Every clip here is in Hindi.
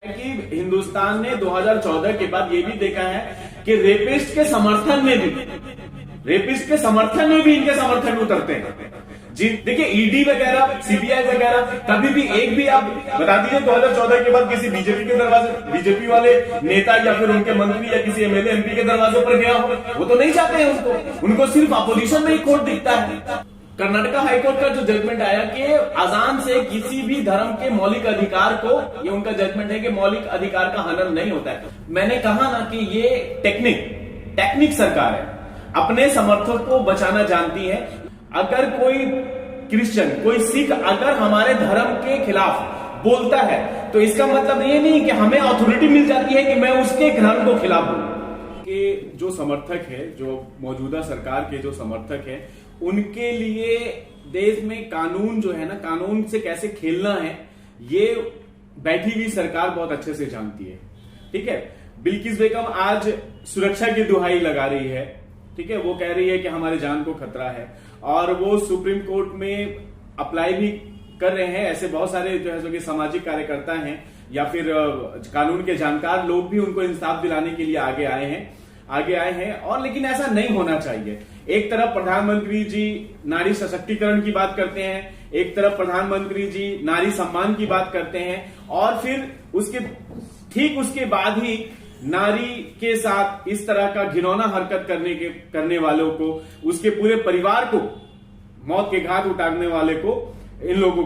कि हिंदुस्तान ने 2014 के बाद ये भी देखा है कि रेपिस्ट के समर्थन में भी इनके समर्थन उतरते हैं। जी देखिए, ईडी वगैरह, सीबीआई वगैरह, कभी भी एक भी आप बता दीजिए 2014 के बाद किसी बीजेपी के दरवाजे, बीजेपी वाले नेता या फिर उनके मंत्री या किसी एमएलए एमपी के दरवाजों पर गया हो। वो तो नहीं चाहते हैं उनको सिर्फ अपोजिशन में ही कोर्ट दिखता है। कर्नाटका हाईकोर्ट का जो जजमेंट आया कि अजान से किसी भी धर्म के मौलिक अधिकार को, ये उनका जजमेंट है कि मौलिक अधिकार का हनन नहीं होता है। मैंने कहा ना कि ये टेक्निक सरकार है, अपने समर्थक को बचाना जानती है। अगर कोई क्रिश्चियन, कोई सिख अगर हमारे धर्म के खिलाफ बोलता है तो इसका मतलब ये नहीं कि हमें अथॉरिटी मिल जाती है कि मैं उसके धर्म को खिलाफ बोलूं। कि जो समर्थक है, जो मौजूदा सरकार के जो समर्थक है, उनके लिए देश में कानून जो है ना, कानून से कैसे खेलना है, ये बैठी हुई सरकार बहुत अच्छे से जानती है। ठीक है, बिल्किस बेगम आज सुरक्षा की दुहाई लगा रही है। ठीक है, वो कह रही है कि हमारे जान को खतरा है और वो सुप्रीम कोर्ट में अप्लाई भी कर रहे हैं। ऐसे बहुत सारे जो कि सामाजिक कार्यकर्ता हैं या फिर कानून के जानकार लोग भी उनको इंसाफ दिलाने के लिए आगे आए हैं। और लेकिन ऐसा नहीं होना चाहिए। एक तरफ प्रधानमंत्री जी नारी सशक्तिकरण की बात करते हैं, एक तरफ प्रधानमंत्री जी नारी सम्मान की बात करते हैं, और फिर उसके बाद ही नारी के साथ इस तरह का घिनौना हरकत करने वालों को, उसके पूरे परिवार को मौत के घाट उतारने वाले को इन लोगों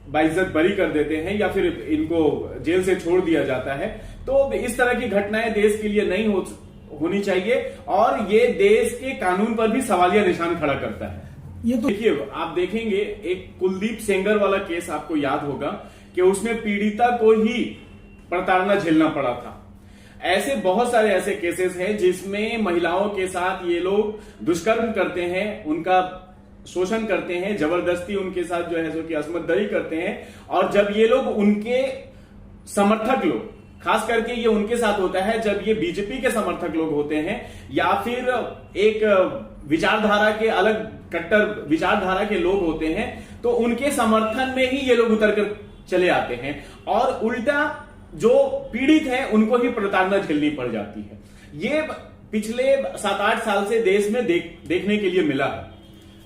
बाइज्जत बरी कर देते हैं या फिर इनको जेल से छोड़ दिया जाता है। तो इस तरह की घटनाएं देश के लिए नहीं होनी चाहिए और ये देश के कानून पर भी सवालिया निशान खड़ा करता है। ये तो देखिए, आप देखेंगे एक कुलदीप सेंगर वाला केस आपको याद होगा कि उसमें पीड़िता को ही प्रताड़ना झेलना पड़ा था। ऐसे बहुत सारे ऐसे केसेस हैं जिसमें महिलाओं के साथ ये लोग दुष्कर्म करते हैं, उनका शोषण करते हैं, जबरदस्ती उनके साथ जो कि अस्मत दरी करते हैं। और जब ये लोग उनके समर्थक लोग, खास करके ये उनके साथ होता है जब ये बीजेपी के समर्थक लोग होते हैं या फिर एक विचारधारा के अलग कट्टर विचारधारा के लोग होते हैं, तो उनके समर्थन में ही ये लोग उतर कर चले आते हैं और उल्टा जो पीड़ित है उनको ही प्रताड़ना झेलनी पड़ जाती है। ये पिछले 7-8 साल से देश में देखने के लिए मिला है,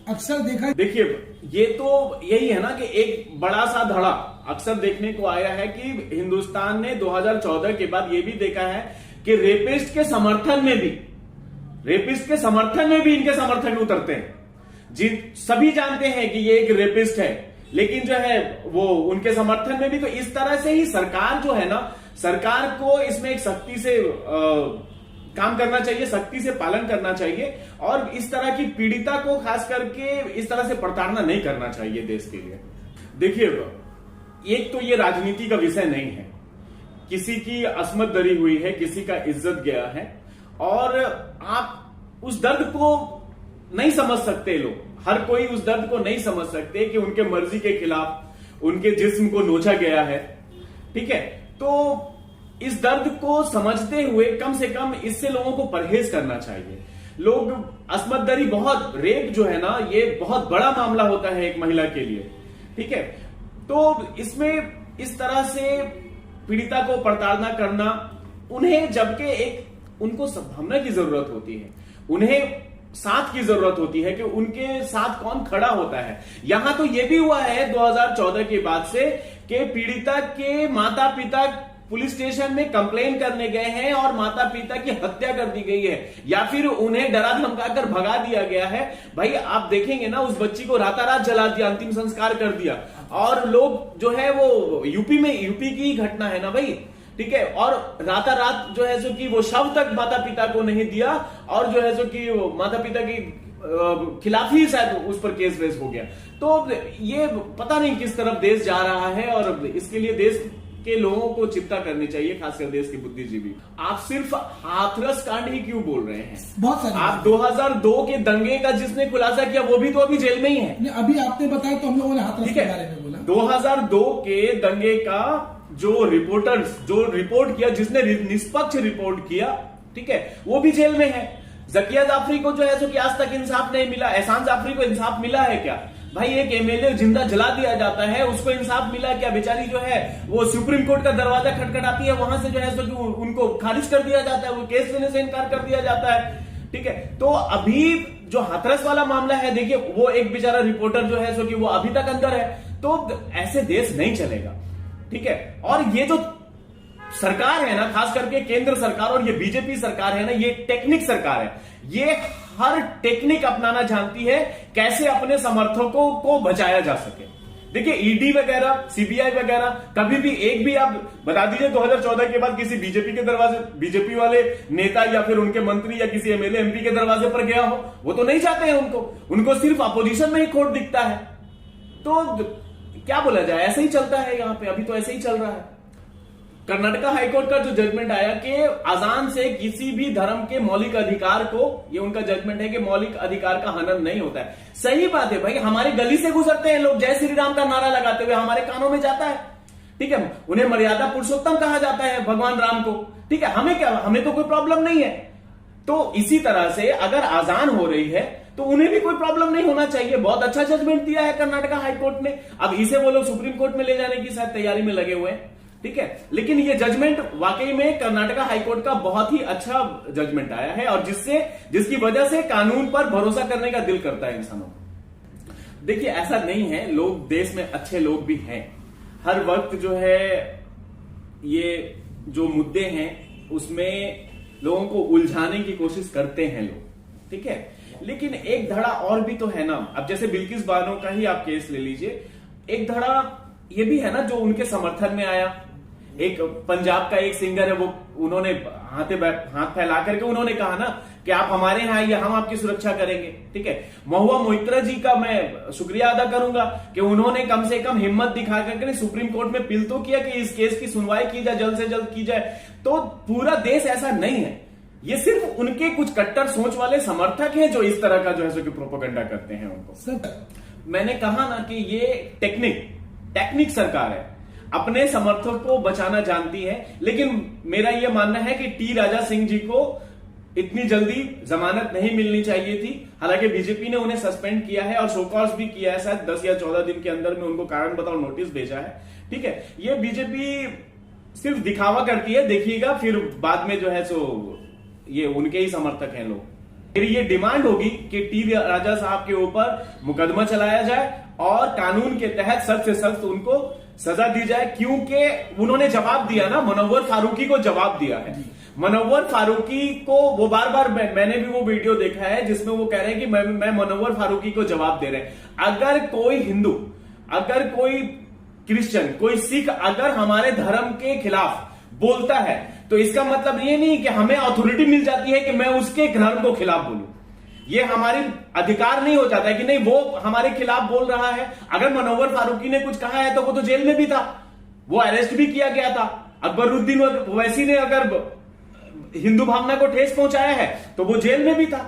अक्सर देखा। देखिए, ये तो यही है ना कि एक बड़ा सा धड़ा अक्सर देखने को आया है कि हिंदुस्तान ने 2014 के बाद ये भी देखा है कि रेपिस्ट के समर्थन में भी इनके समर्थक उतरते हैं। सभी जानते हैं कि ये एक रेपिस्ट है, लेकिन जो है वो उनके समर्थन में भी। तो इस तरह से ही सरकार जो है ना, सरकार को इसमें एक सख्ती से काम करना चाहिए, सख्ती से पालन करना चाहिए और इस तरह की पीड़िता को खास करके इस तरह से प्रताड़ना नहीं करना चाहिए देश के लिए। देखिए, एक तो ये राजनीति का विषय नहीं है, किसी की अस्मत दरी हुई है, किसी का इज्जत गया है और आप उस दर्द को नहीं समझ सकते। लोग, हर कोई उस दर्द को नहीं समझ सकते कि उनके मर्जी के खिलाफ उनके जिस्म को नोचा गया है। ठीक है, तो इस दर्द को समझते हुए कम से कम इससे लोगों को परहेज करना चाहिए। लोग अस्मत दरी, बहुत रेप जो है ना, ये बहुत बड़ा मामला होता है एक महिला के लिए। ठीक है, तो इसमें इस तरह से पीड़िता को प्रताड़ना करना, उन्हें जबकि एक उनको संभालने की जरूरत होती है, उन्हें साथ की जरूरत होती है कि उनके साथ कौन खड़ा होता है। यहां तो यह भी हुआ है 2014 के बाद से कि पीड़िता के माता पिता पुलिस स्टेशन में कंप्लेन करने गए हैं और माता पिता की हत्या कर दी गई है या फिर उन्हें डरा धमकाकर भगा दिया गया है। भाई आप देखेंगे ना, उस बच्ची को रातारात जला दिया, अंतिम संस्कार कर दिया और लोग जो है वो यूपी की घटना है ना भाई। ठीक है, और रातारात जो है कि वो शव तक माता पिता को नहीं दिया और जो है कि माता पिता की खिलाफ ही शायद उस पर केस वेस हो गया। तो ये पता नहीं किस तरफ देश जा रहा है और इसके लिए देश के लोगों को चिंता करनी चाहिए, खासकर देश के बुद्धिजीवी। आप सिर्फ हाथरस कांड ही क्यों बोल रहे हैं? बहुत सारे आप 2002 के दंगे का जिसने खुलासा किया वो भी तो अभी जेल में ही है। अभी आपने बताया तो हम लोगों ने हाथरस के बारे में बोला। 2002 के दंगे का जो रिपोर्ट किया, जिसने निष्पक्ष रिपोर्ट किया, ठीक है, वो भी जेल में है। जकिया जाफरी को जो है कि आज तक इंसाफ नहीं मिला। एहसान जाफरी को इंसाफ मिला है क्या? भाई एक एमएलए जिंदा जला दिया जाता है, उसको इंसाफ मिला क्या? बेचारी जो है वो सुप्रीम कोर्ट का दरवाजा खटखटाती है, वहां से जो है सो उनको खारिज कर दिया जाता है, वो केस लेने से इनकार कर दिया जाता है। ठीक है, तो अभी जो हाथरस वाला मामला है, देखिए वो एक बेचारा रिपोर्टर जो है सो कि वो अभी तक अंदर है। तो ऐसे देश नहीं चलेगा। ठीक है, और ये जो सरकार है ना, खास करके केंद्र सरकार और ये बीजेपी सरकार है ना, ये टेक्निक सरकार है। ये हर टेक्निक अपनाना जानती है कैसे अपने समर्थकों को बचाया जा सके। देखिए ईडी वगैरह, सीबीआई वगैरह, कभी भी एक भी आप बता दीजिए 2014 के बाद किसी बीजेपी के दरवाजे, बीजेपी वाले नेता या फिर उनके मंत्री या किसी एमएलए एमपी के दरवाजे पर गया हो? वो तो नहीं चाहते हैं उनको सिर्फ अपोजिशन में ही खोट दिखता है। तो क्या बोला जाए, ऐसे ही चलता है यहां पे, अभी तो ऐसे ही चल रहा है। कर्नाटका हाईकोर्ट का जो जजमेंट आया कि अजान से किसी भी धर्म के मौलिक अधिकार को, ये उनका जजमेंट है कि मौलिक अधिकार का हनन नहीं होता है। सही बात है भाई, हमारी गली से गुजरते हैं लोग, जय श्री राम का नारा लगाते हुए हमारे कानों में जाता है। ठीक है, उन्हें मर्यादा पुरुषोत्तम कहा जाता है भगवान राम को। ठीक है, हमें क्या, हमें तो कोई प्रॉब्लम नहीं है। तो इसी तरह से अगर अजान हो रही है तो उन्हें भी कोई प्रॉब्लम नहीं होना चाहिए। बहुत अच्छा जजमेंट दिया है कर्नाटका हाईकोर्ट ने। अब इसे वो लोग सुप्रीम कोर्ट में ले जाने की शायद तैयारी में लगे हुए हैं। ठीक है, लेकिन ये जजमेंट वाकई में कर्नाटका हाईकोर्ट का बहुत ही अच्छा जजमेंट आया है, और जिसकी वजह से कानून पर भरोसा करने का दिल करता है इंसानों को। देखिए ऐसा नहीं है, लोग, देश में अच्छे लोग भी हैं। हर वक्त जो है ये जो मुद्दे हैं उसमें लोगों को उलझाने की कोशिश करते हैं लोग। ठीक है, लेकिन एक धड़ा और भी तो है ना। अब जैसे बिल्किस बानो का ही आप केस ले लीजिए, एक धड़ा ये भी है ना जो उनके समर्थन में आया। एक पंजाब का एक सिंगर है, वो उन्होंने हाथ फैला करके उन्होंने कहा ना कि आप हमारे यहाँ आइए, हम आपकी सुरक्षा करेंगे। ठीक है, महुआ मोइत्रा जी का मैं शुक्रिया अदा करूंगा कि उन्होंने कम से कम हिम्मत दिखा करके सुप्रीम कोर्ट में अपील तो किया कि इस केस की सुनवाई की जाए, जल्द से जल्द की जाए। तो पूरा देश ऐसा नहीं है, ये सिर्फ उनके कुछ कट्टर सोच वाले समर्थक हैं जो इस तरह का जो है सो कि प्रोपेगेंडा करते हैं उनको। सब मैंने कहा ना कि ये टेक्निक सरकार है, अपने समर्थकों को बचाना जानती है। लेकिन मेरा यह मानना है कि टी राजा सिंह जी को इतनी जल्दी जमानत नहीं मिलनी चाहिए थी। हालांकि बीजेपी ने उन्हें सस्पेंड किया है और शोकॉज भी किया है, शायद 10 या 14 दिन के अंदर में उनको कारण बताओ नोटिस भेजा है। ठीक है, ये बीजेपी सिर्फ दिखावा करती है, देखिएगा फिर बाद में जो है सो ये उनके ही समर्थक हैं लोग। फिर ये डिमांड होगी कि टी राजा साहब के ऊपर मुकदमा चलाया जाए और कानून के तहत सख्त से सख्त उनको सजा दी जाए, क्योंकि उन्होंने जवाब दिया ना, मुनव्वर फारूकी को जवाब दिया है। मुनव्वर फारूकी को वो बार बार, मैंने भी वो वीडियो देखा है जिसमें वो कह रहे हैं कि मैं मुनव्वर फारूकी को जवाब दे रहे हैं। अगर कोई हिंदू, अगर कोई क्रिश्चियन, कोई सिख अगर हमारे धर्म के खिलाफ बोलता है तो इसका मतलब ये नहीं कि हमें अथॉरिटी मिल जाती है कि मैं उसके धर्म को खिलाफ बोलूं। ये हमारी अधिकार नहीं हो जाता है कि नहीं वो हमारे खिलाफ बोल रहा है। अगर मुनव्वर फारूकी ने कुछ कहा है तो वो तो जेल में भी था, वो अरेस्ट भी किया गया था। अकबरुद्दीन ओवैसी ने अगर हिंदू भावना को ठेस पहुंचाया है तो वो जेल में भी था,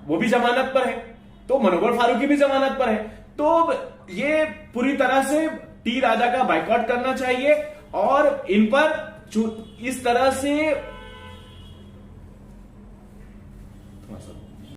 वो भी जमानत पर है, तो मुनव्वर फारूकी भी जमानत पर है। तो ये पूरी तरह से टी राजा का बाइकआउट करना चाहिए और इन पर इस तरह से